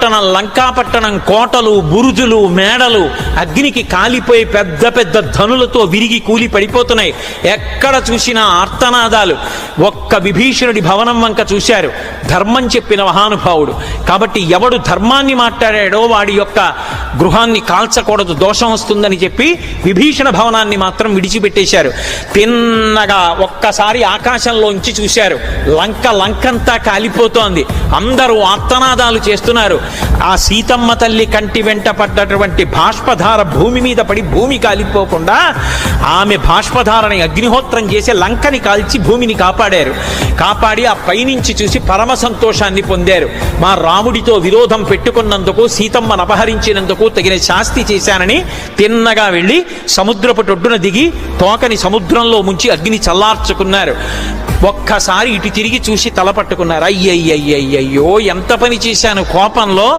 లంకాపట్టణం కోటలు, బురుజులు, మేడలు అగ్నికి కాలిపోయి పెద్ద పెద్ద ధనులతో విరిగి కూలి పడిపోతున్నాయి. ఎక్కడ చూసినా ఆర్తనాదాలు. ఒక్క విభీషణుడి భవనం వంక చూశారు. ధర్మం చెప్పిన మహానుభావుడు కాబట్టి ఎవడు ధర్మాన్ని మాట్లాడాడో వాడి యొక్క గృహాన్ని కాల్చకూడదు, దోషం వస్తుందని చెప్పి విభీషణ భవనాన్ని మాత్రం విడిచిపెట్టేశారు. తిన్నగా ఒక్కసారి ఆకాశంలోంచి చూశారు. లంకంతా కాలిపోతోంది. అందరూ ఆర్తనాదాలు చేస్తున్నారు. ఆ సీతమ్మ తల్లి కంటి వెంట పడ్డటువంటి బాష్పధార భూమి మీద పడి భూమి కాలిపోకుండా ఆమె బాష్పధారని అగ్నిహోత్రం చేసి లంకని కాల్చి భూమిని కాపాడి ఆ పైనుంచి చూసి పరమ సంతోషాన్ని పొందారు. మా రాముడితో విరోధం పెట్టుకున్నందుకు, సీతమ్మను అపహరించినందుకు తగిన శాస్తి చేశానని తిన్నగా వెళ్ళి సముద్రపు ఒడ్డున దిగి తోకని సముద్రంలో ముంచి అగ్ని చల్లార్చుకున్నారు. ఒక్కసారి ఇటు తిరిగి చూసి తల పట్టుకున్నారు. అయ్యయ్యయ్యయ్యో ఎంత పని చేశాను కోపంలో.